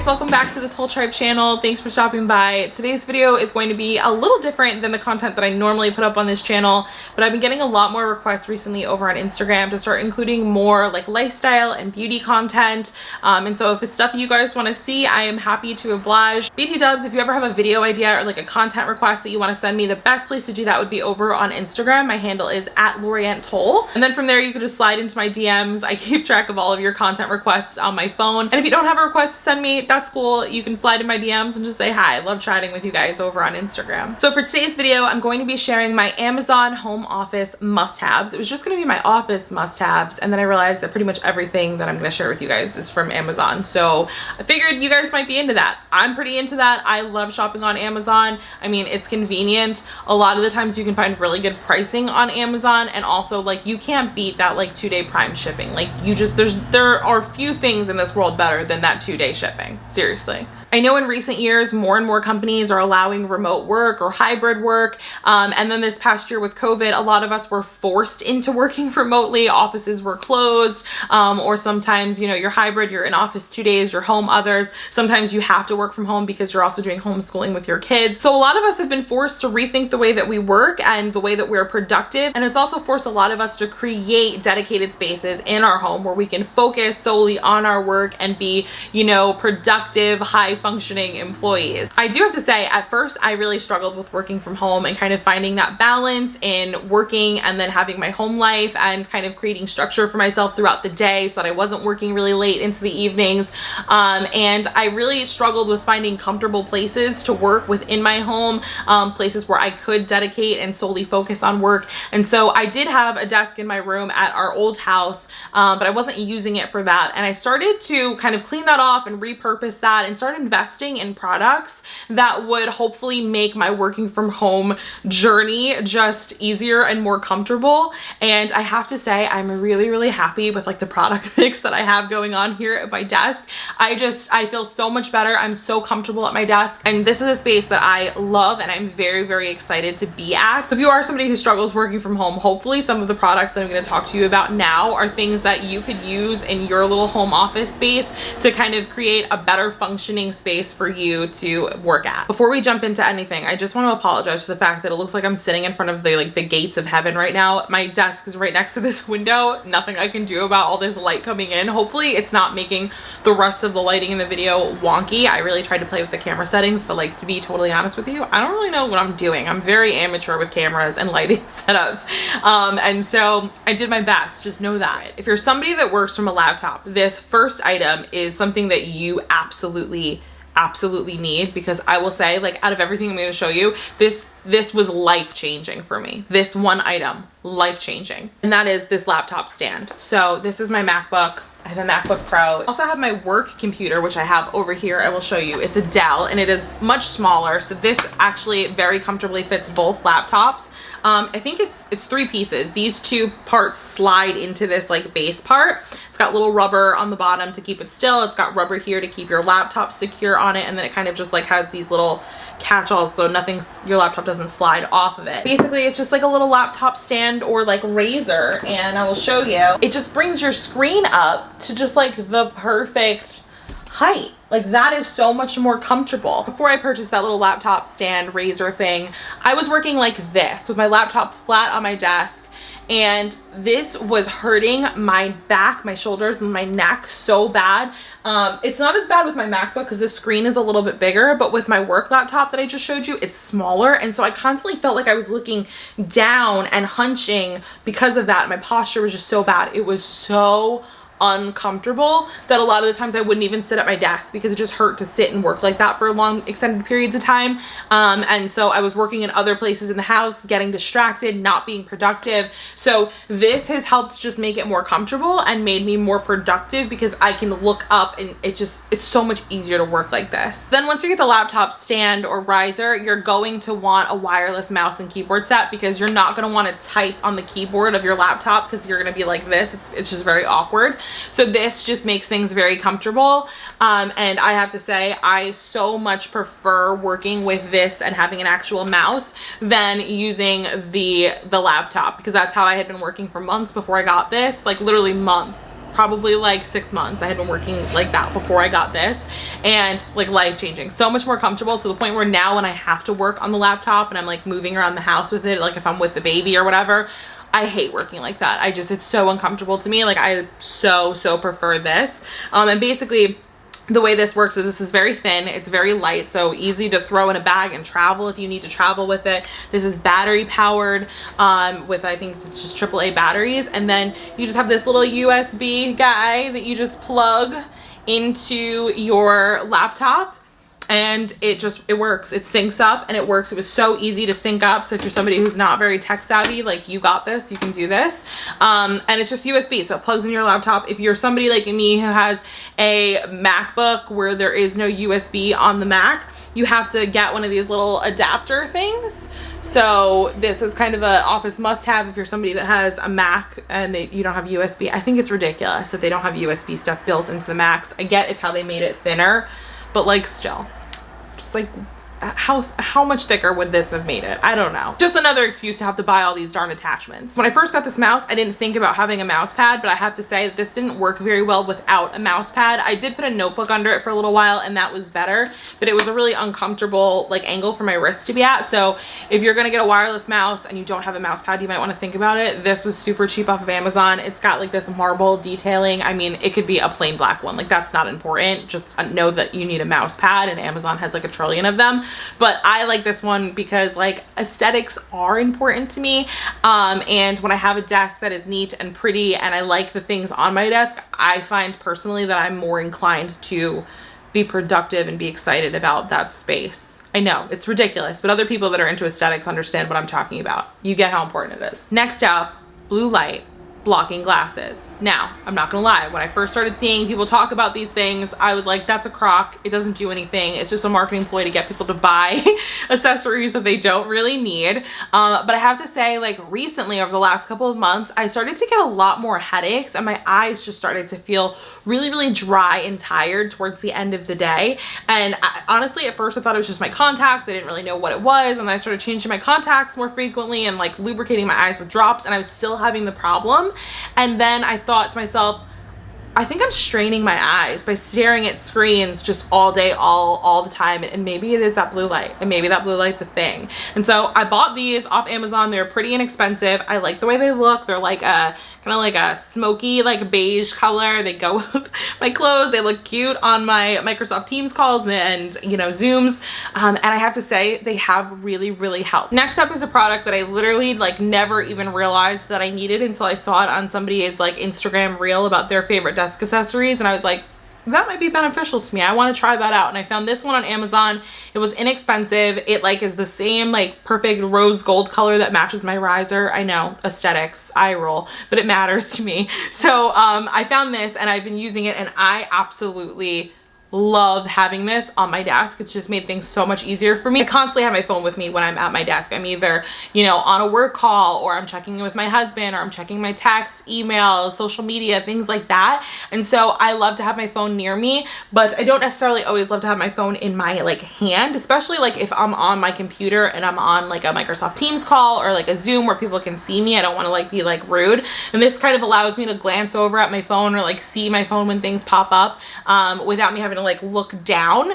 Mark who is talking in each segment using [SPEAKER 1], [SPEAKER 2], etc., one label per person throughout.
[SPEAKER 1] welcome back to the Toll Tribe channel. Thanks for stopping by. Today's video is going to be a little different than the content that I normally put up on this channel, but I've been getting a lot more requests recently over on Instagram to start including more like lifestyle and beauty content. And so if it's stuff you guys want to see, I am happy to oblige. BT dubs, if you ever have a video idea or like a content request that you want to send me, the best place to do that would be over on Instagram. My handle is @LorientToll. And then from there, you can just slide into my DMs. I keep track of all of your content requests on my phone. And if you don't have a request to send me, that's cool. You can slide in my DMs and just say hi. I love chatting with you guys over on Instagram. So for today's video, I'm going to be sharing my Amazon home office must-haves. It was just going to be my office must-haves, and then I realized that pretty much everything that I'm going to share with you guys is from Amazon. So I figured you guys might be into that. I'm pretty into that. I love shopping on Amazon. I mean, it's convenient. A lot of the times you can find really good pricing on Amazon, and also like you can't beat that like 2-day Prime shipping. Like there are few things in this world better than that 2-day shipping. Seriously. I know in recent years, more and more companies are allowing remote work or hybrid work. And then this past year with COVID, a lot of us were forced into working remotely. Offices were closed, or sometimes, you know, you're hybrid, you're in office 2 days, you're home others. Sometimes you have to work from home because you're also doing homeschooling with your kids. So a lot of us have been forced to rethink the way that we work and the way that we're productive. And it's also forced a lot of us to create dedicated spaces in our home where we can focus solely on our work and be, you know, productive, high functioning employees. I do have to say, at first I really struggled with working from home and kind of finding that balance in working and then having my home life and kind of creating structure for myself throughout the day so that I wasn't working really late into the evenings. And I really struggled with finding comfortable places to work within my home, places where I could dedicate and solely focus on work. And so I did have a desk in my room at our old house, but I wasn't using it for that. And I started to kind of clean that off and repurpose that and start investing in products that would hopefully make my working from home journey just easier and more comfortable. And I have to say, I'm really, really happy with like the product mix that I have going on here at my desk. I feel so much better. I'm so comfortable at my desk, and this is a space that I love and I'm very, very excited to be at. So if you are somebody who struggles working from home, hopefully some of the products that I'm going to talk to you about now are things that you could use in your little home office space to kind of create a better functioning space for you to work at. Before we jump into anything, I just want to apologize for the fact that it looks like I'm sitting in front of the gates of heaven right now. My desk is right next to this window. Nothing I can do about all this light coming in. Hopefully it's not making the rest of the lighting in the video wonky. I really tried to play with the camera settings, but like, to be totally honest with you, I don't really know what I'm doing. I'm very amateur with cameras and lighting setups. And so I did my best. Just know that. If you're somebody that works from a laptop, this first item is something that you absolutely need, because I will say, like, out of everything I'm going to show you, this was life-changing for me. This one item, life-changing. And that is this laptop stand. So this is my MacBook. I have a MacBook Pro. I also have my work computer, which I have over here. I will show you. It's a Dell, and it is much smaller. So this actually very comfortably fits both laptops. I think it's 3 pieces. These 2 parts slide into this like base part. It's got little rubber on the bottom to keep it still. It's got rubber here to keep your laptop secure on it. And then it kind of just like has these little catch-alls so your laptop doesn't slide off of it. Basically, it's just like a little laptop stand or like razor, and I will show you. It just brings your screen up to just like the perfect height. Like, that is so much more comfortable. Before I purchased that little laptop stand razor thing, I was working like this with my laptop flat on my desk, and this was hurting my back, my shoulders, and my neck so bad. It's not as bad with my MacBook because the screen is a little bit bigger, but with my work laptop that I just showed you, it's smaller. And so I constantly felt like I was looking down and hunching because of that. My posture was just so bad. It was so uncomfortable that a lot of the times I wouldn't even sit at my desk because it just hurt to sit and work like that for long extended periods of time. And so I was working in other places in the house, getting distracted, not being productive. So this has helped just make it more comfortable and made me more productive because I can look up, and it's so much easier to work like this. Then once you get the laptop stand or riser, you're going to want a wireless mouse and keyboard set, because you're not going to want to type on the keyboard of your laptop because you're going to be like this. It's just very awkward. So this just makes things very comfortable. And I have to say, I so much prefer working with this and having an actual mouse than using the laptop, because that's how I had been working for months before I got this, like literally months. probably like 6 months. I had been working like that before I got this, and like life-changing. So much more comfortable, to the point where now when I have to work on the laptop and I'm like moving around the house with it, like if I'm with the baby or whatever, I hate working like that. It's so uncomfortable to me. Like I so prefer this. And basically the way this works is this is very thin, it's very light, so easy to throw in a bag and travel if you need to travel with it. This is battery powered with, I think it's just AAA batteries, and then you just have this little USB guy that you just plug into your laptop, and it works. It syncs up and it works. It was so easy to sync up. So if you're somebody who's not very tech savvy, like you got this, you can do this. And it's just USB, so it plugs in your laptop. If you're somebody like me who has a MacBook where there is no USB on the Mac, you have to get one of these little adapter things. So this is kind of an office must-have if you're somebody that has a Mac and you don't have USB. I think it's ridiculous that they don't have USB stuff built into the Macs. I get it's how they made it thinner, but like still, just like how much thicker would this have made it? I don't know. Just another excuse to have to buy all these darn attachments. When I first got this mouse, I didn't think about having a mouse pad, but I have to say that this didn't work very well without a mouse pad. I did put a notebook under it for a little while and that was better, but it was a really uncomfortable like angle for my wrist to be at. So if you're gonna get a wireless mouse and you don't have a mouse pad, you might want to think about it. This was super cheap off of Amazon. It's got like this marble detailing. I mean, it could be a plain black one, like that's not important. Just know that you need a mouse pad, and Amazon has like a trillion of them. But I like this one because like aesthetics are important to me, and when I have a desk that is neat and pretty and I like the things on my desk, I find personally that I'm more inclined to be productive and be excited about that space. I know it's ridiculous, but other people that are into aesthetics understand what I'm talking about. You get how important it is. Next up, blue light blocking glasses. Now, I'm not gonna lie, when I first started seeing people talk about these things, I was like, that's a crock. It doesn't do anything. It's just a marketing ploy to get people to buy accessories that they don't really need. But I have to say, like recently, over the last couple of months, I started to get a lot more headaches and my eyes just started to feel really dry and tired towards the end of the day. And honestly, at first I thought it was just my contacts. I didn't really know what it was. And I started changing my contacts more frequently and like lubricating my eyes with drops, and I was still having the problem. And then I thought to myself, I think I'm straining my eyes by staring at screens just all day, all the time, and maybe it is that blue light, and maybe that blue light's a thing. And so I bought these off Amazon. They're pretty inexpensive. I like the way they look. They're like a kind of like a smoky, like beige color. They go with my clothes. They look cute on my Microsoft Teams calls and you know, Zooms. And I have to say they have really helped. Next up is a product that I literally like never even realized that I needed until I saw it on somebody's like Instagram reel about their favorite desk accessories, and I was like, that might be beneficial to me. I want to try that out. And I found this one on Amazon. It was inexpensive. It like is the same like perfect rose gold color that matches my riser. I know, aesthetics, eye roll, but it matters to me. So I found this and I've been using it, and I absolutely love having this on my desk. It's just made things so much easier for me. I constantly have my phone with me when I'm at my desk. I'm either, you know, on a work call, or I'm checking in with my husband, or I'm checking my texts, emails, social media, things like that. And so I love to have my phone near me, but I don't necessarily always love to have my phone in my like hand, especially like if I'm on my computer and I'm on like a Microsoft Teams call or like a Zoom where people can see me. I don't want to like be like rude. And this kind of allows me to glance over at my phone or like see my phone when things pop up without me having to like look down.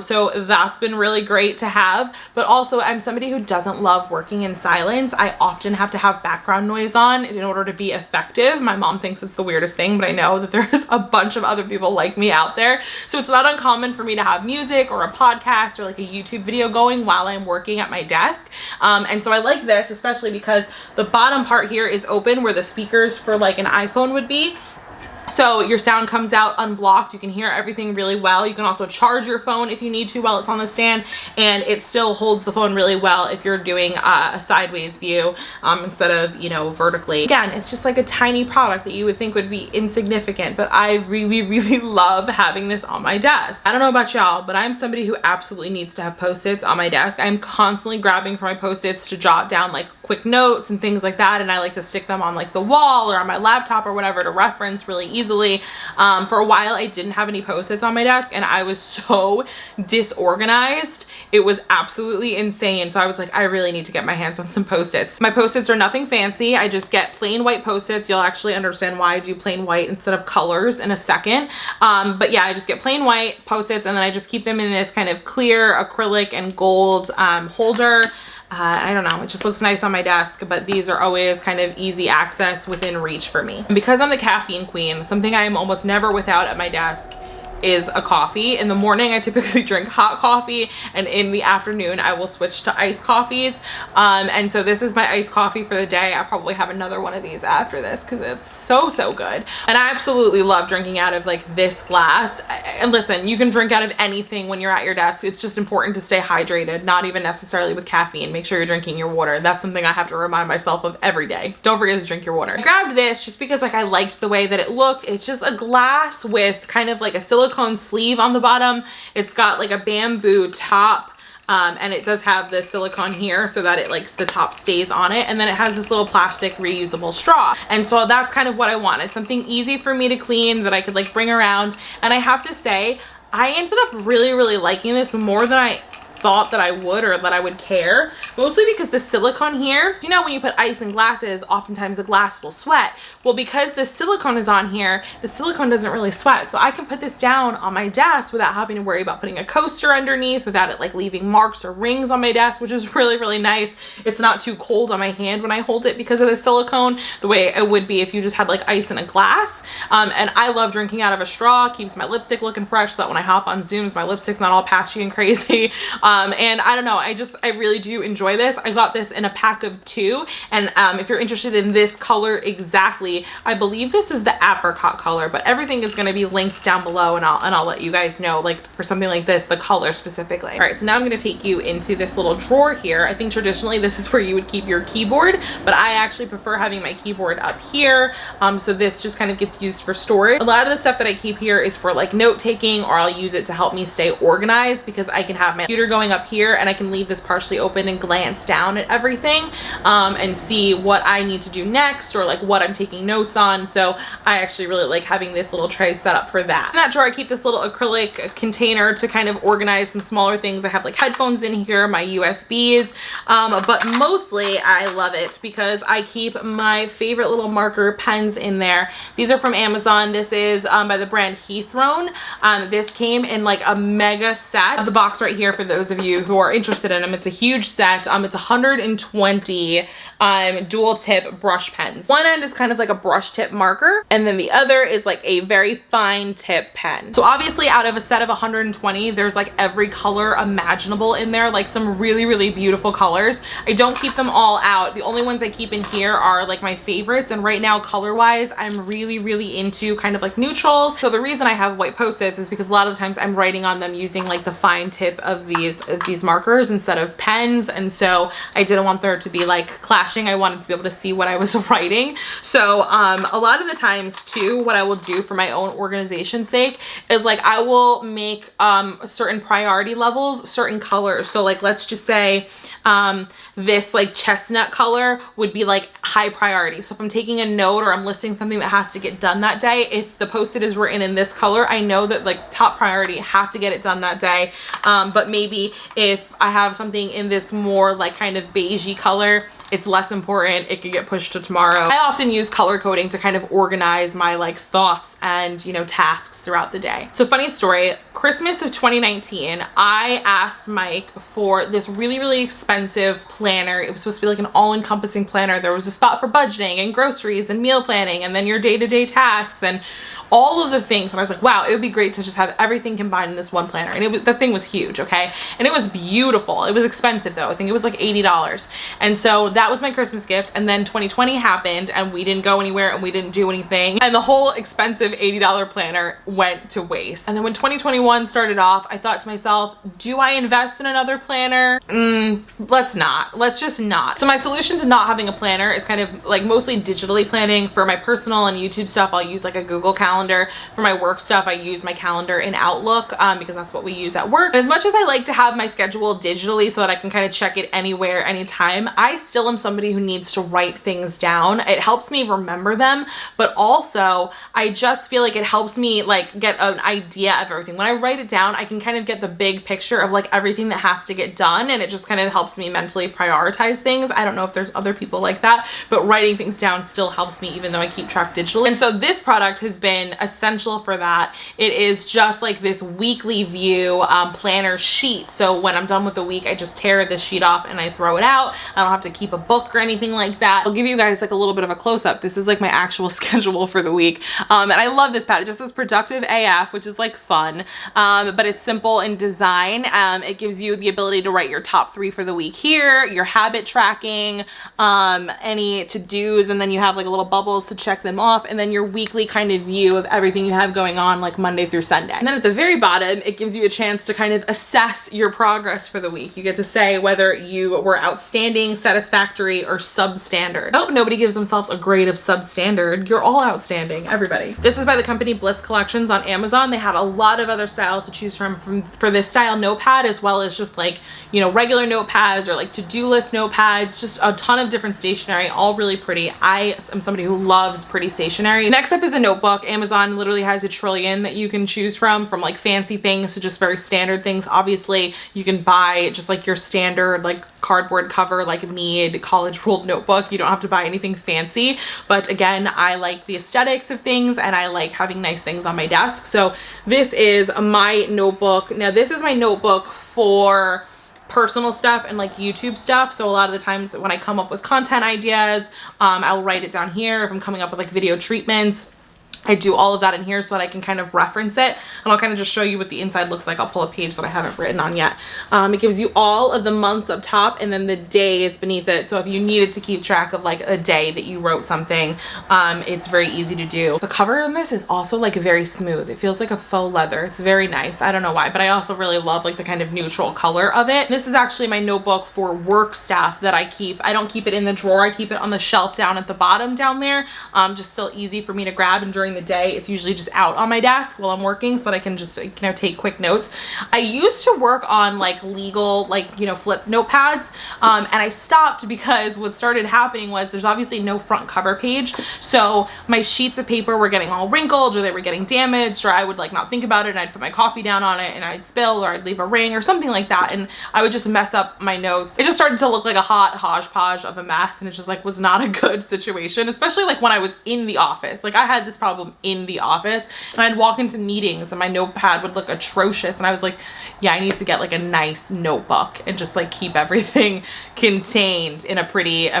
[SPEAKER 1] So that's been really great to have. But also, I'm somebody who doesn't love working in silence. I often have to have background noise on in order to be effective. My mom thinks it's the weirdest thing, but I know that there's a bunch of other people like me out there. So it's not uncommon for me to have music or a podcast or like a YouTube video going while I'm working at my desk. And so I like this, especially because the bottom part here is open where the speakers for like an iPhone would be. So your sound comes out unblocked. You can hear everything really well. You can also charge your phone if you need to while it's on the stand, and it still holds the phone really well if you're doing a sideways view instead of, you know, vertically. Again, it's just like a tiny product that you would think would be insignificant, but I really love having this on my desk. I don't know about y'all, but I'm somebody who absolutely needs to have Post-its on my desk. I'm constantly grabbing for my Post-its to jot down like quick quick notes and things like that, and I like to stick them on like the wall or on my laptop or whatever to reference really easily. For a while I didn't have any Post-its on my desk and I was so disorganized. It was absolutely insane. So I was like, I really need to get my hands on some Post-its. My Post-its are nothing fancy. I just get plain white Post-its. You'll actually understand why I do plain white instead of colors in a second. But yeah, I just get plain white Post-its and then I just keep them in this kind of clear acrylic and gold holder. I don't know, it just looks nice on my desk, but these are always kind of easy access within reach for me. And because I'm the caffeine queen, something I am almost never without at my desk is a coffee. In the morning I typically drink hot coffee, and in the afternoon I will switch to iced coffees. And so this is my iced coffee for the day. I'll probably have another one of these after this because it's so good. And I absolutely love drinking out of like this glass. And listen, you can drink out of anything when you're at your desk. It's just important to stay hydrated, not even necessarily with caffeine. Make sure you're drinking your water. That's something I have to remind myself of every day. Don't forget to drink your water. I grabbed this just because like I liked the way that it looked. It's just a glass with kind of like a silicone sleeve on the bottom. It's got like a bamboo top, and it does have the silicone here so that it like the top stays on it, and then it has this little plastic reusable straw. And so that's kind of what I wanted, something easy for me to clean that I could like bring around. And I have to say, I ended up really liking this more than I thought that I would or that I would care, mostly because the silicone here, you know, when you put ice in glasses, oftentimes the glass will sweat. Well, because the silicone is on here, the silicone doesn't really sweat. So I can put this down on my desk without having to worry about putting a coaster underneath, without it like leaving marks or rings on my desk, which is really nice. It's not too cold on my hand when I hold it because of the silicone, the way it would be if you just had like ice in a glass. And I love drinking out of a straw. Keeps my lipstick looking fresh so that when I hop on Zooms, my lipstick's not all patchy and crazy. And I don't know, I really do enjoy this. I got this in a pack of 2, and if you're interested in this color exactly, I believe this is the apricot color, but everything is going to be linked down below, and I'll let you guys know, like for something like this, the color specifically. All right, so now I'm going to take you into this little drawer here. I think traditionally this is where you would keep your keyboard, but I actually prefer having my keyboard up here. So this just kind of gets used for storage. A lot of the stuff that I keep here is for like note taking, or I'll use it to help me stay organized, because I can have my computer going up here and I can leave this partially open and glance down at everything and see what I need to do next, or like what I'm taking notes on. So I actually really like having this little tray set up for that. In that drawer I keep this little acrylic container to kind of organize some smaller things. I have like headphones in here, my USBs, but mostly I love it because I keep my favorite little marker pens in there. These are from Amazon. This is by the brand Heathrone. This came in like a mega set. The box right here for those of you who are interested in them. It's a huge set. It's 120 dual tip brush pens. One end is kind of like a brush tip marker, and then the other is like a very fine tip pen. So obviously out of a set of 120, there's like every color imaginable in there, like some really beautiful colors. I don't keep them all out. The only ones I keep in here are like my favorites, and right now color wise I'm really into kind of like neutrals. So the reason I have white Post-its is because a lot of the times I'm writing on them using like the fine tip of these markers instead of pens, and so I didn't want there to be like clashing. I wanted to be able to see what I was writing. So a lot of the times too, what I will do for my own organization's sake is like I will make certain priority levels certain colors. So like let's just say this like chestnut color would be like high priority. So if I'm taking a note or I'm listing something that has to get done that day, if the Post-it is written in this color, I know that like top priority, have to get it done that day. But maybe if I have something in this more like kind of beigey color, it's less important, it could get pushed to tomorrow. I often use color coding to kind of organize my like thoughts and, you know, tasks throughout the day. So funny story, Christmas of 2019, I asked Mike for this really expensive planner. It was supposed to be like an all-encompassing planner. There was a spot for budgeting and groceries and meal planning and then your day-to-day tasks and all of the things. And I was like, wow, it would be great to just have everything combined in this one planner. And the thing was huge, okay? And it was beautiful. It was expensive though. I think it was like $80. And so that was my Christmas gift. And then 2020 happened and we didn't go anywhere and we didn't do anything. And the whole expensive $80 planner went to waste. And then when 2021 started off, I thought to myself, do I invest in another planner? Let's not. Let's just not. So my solution to not having a planner is kind of like mostly digitally planning. For my personal and YouTube stuff, I'll use like a Google Calendar. For my work stuff, I use my calendar in Outlook because that's what we use at work. And as much as I like to have my schedule digitally so that I can kind of check it anywhere, anytime, I still am somebody who needs to write things down. It helps me remember them, but also I just feel like it helps me like get an idea of everything. When I write it down, I can kind of get the big picture of like everything that has to get done, and it just kind of helps me mentally prioritize things. I don't know if there's other people like that, but writing things down still helps me even though I keep track digitally. And so this product has been essential for that. It is just like this weekly view planner sheet. So when I'm done with the week, I just tear this sheet off and I throw it out. I don't have to keep a book or anything like that. I'll give you guys like a little bit of a close-up. This is like my actual schedule for the week. And I love this pad. It just says productive AF, which is like fun, but it's simple in design. It gives you the ability to write your top 3 for the week here, your habit tracking, any to-dos, and then you have like a little bubbles to check them off, and then your weekly kind of view of everything you have going on like Monday through Sunday. And then at the very bottom, it gives you a chance to kind of assess your progress for the week. You get to say whether you were outstanding, satisfactory, or substandard. Oh, nobody gives themselves a grade of substandard. You're all outstanding, everybody. This is by the company Bliss Collections on Amazon. They have a lot of other styles to choose from for this style notepad, as well as just like, you know, regular notepads or like to-do list notepads, just a ton of different stationery, all really pretty. I am somebody who loves pretty stationery. Next up is a notebook. Amazon literally has a trillion that you can choose from like fancy things to just very standard things. Obviously, you can buy just like your standard like cardboard cover, like Mead college ruled notebook. You don't have to buy anything fancy, but again, I like the aesthetics of things and I like having nice things on my desk. So this is my notebook. Now this is my notebook for personal stuff and like YouTube stuff. So a lot of the times when I come up with content ideas, I'll write it down here. If I'm coming up with like video treatments, I do all of that in here so that I can kind of reference it, and I'll kind of just show you what the inside looks like. I'll pull a page that I haven't written on yet. It gives you all of the months up top and then the days beneath it. So if you needed to keep track of like a day that you wrote something, it's very easy to do. The cover on this is also like very smooth. It feels like a faux leather. It's very nice. I don't know why, but I also really love like the kind of neutral color of it. This is actually my notebook for work stuff that I keep. I don't keep it in the drawer. I keep it on the shelf down at the bottom down there. Just still easy for me to grab, and during the day it's usually just out on my desk while I'm working so that I can just, you know, take quick notes. I used to work on like legal, like, you know, flip notepads, and I stopped because what started happening was there's obviously no front cover page, so my sheets of paper were getting all wrinkled or they were getting damaged, or I would like not think about it and I'd put my coffee down on it and I'd spill, or I'd leave a ring or something like that, and I would just mess up my notes. It just started to look like a hot hodgepodge of a mess, and it just like was not a good situation, especially like when I was in the office. Like I had this problem in the office and I'd walk into meetings and my notepad would look atrocious, and I was like, yeah, I need to get like a nice notebook and just like keep everything contained in a pretty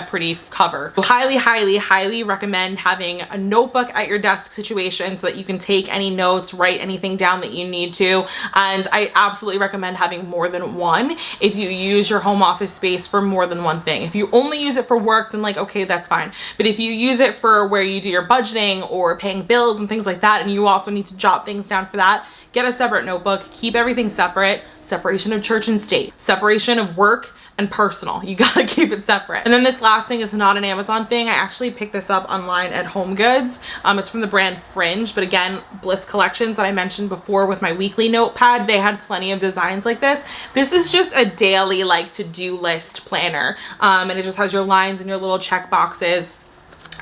[SPEAKER 1] cover. So highly recommend having a notebook at your desk situation so that you can take any notes, write anything down that you need to. And I absolutely recommend having more than one if you use your home office space for more than one thing. If you only use it for work, then like, okay, that's fine. But if you use it for where you do your budgeting or paying bills and things like that, and you also need to jot things down for that, get a separate notebook. Keep everything separate. Separation of church and state, separation of work and personal. You gotta keep it separate. And then this last thing is not an Amazon thing. I actually picked this up online at HomeGoods. It's from the brand Fringe, but again, Bliss Collections that I mentioned before with my weekly notepad, they had plenty of designs like this. This is just a daily like to-do list planner, and it just has your lines and your little check boxes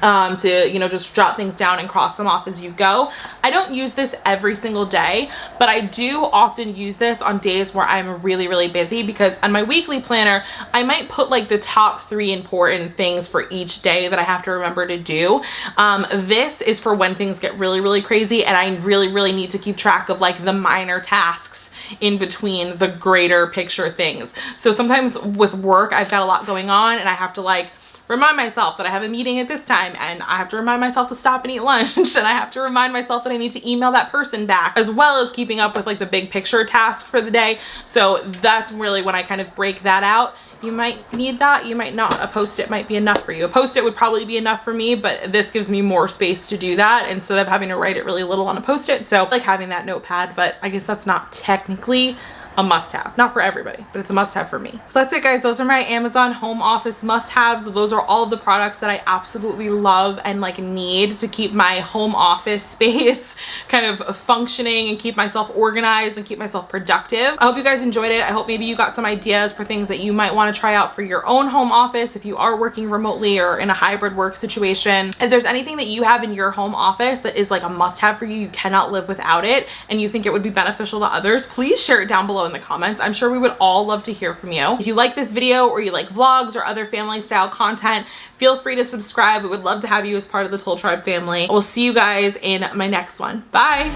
[SPEAKER 1] to, you know, just jot things down and cross them off as you go. I don't use this every single day, but I do often use this on days where I'm really busy, because on my weekly planner, I might put like the top 3 important things for each day that I have to remember to do. This is for when things get really crazy and I really need to keep track of like the minor tasks in between the greater picture things. So sometimes with work, I've got a lot going on and I have to like remind myself that I have a meeting at this time, and I have to remind myself to stop and eat lunch, and I have to remind myself that I need to email that person back, as well as keeping up with like the big picture task for the day. So that's really when I kind of break that out. You might need that, you might not. A Post-it might be enough for you. A Post-it would probably be enough for me, but this gives me more space to do that instead of having to write it really little on a Post-it. So I like having that notepad, but I guess that's not technically a must-have. Not for everybody, but it's a must-have for me. So that's it, guys. Those are my Amazon home office must-haves. Those are all of the products that I absolutely love and like need to keep my home office space kind of functioning and keep myself organized and keep myself productive. I hope you guys enjoyed it. I hope maybe you got some ideas for things that you might want to try out for your own home office if you are working remotely or in a hybrid work situation. If there's anything that you have in your home office that is like a must-have for you, you cannot live without it, and you think it would be beneficial to others, please share it down below in the comments. I'm sure we would all love to hear from you. If you like this video or you like vlogs or other family style content, feel free to subscribe. We would love to have you as part of the Toll Tribe family. I will see you guys in my next one. Bye.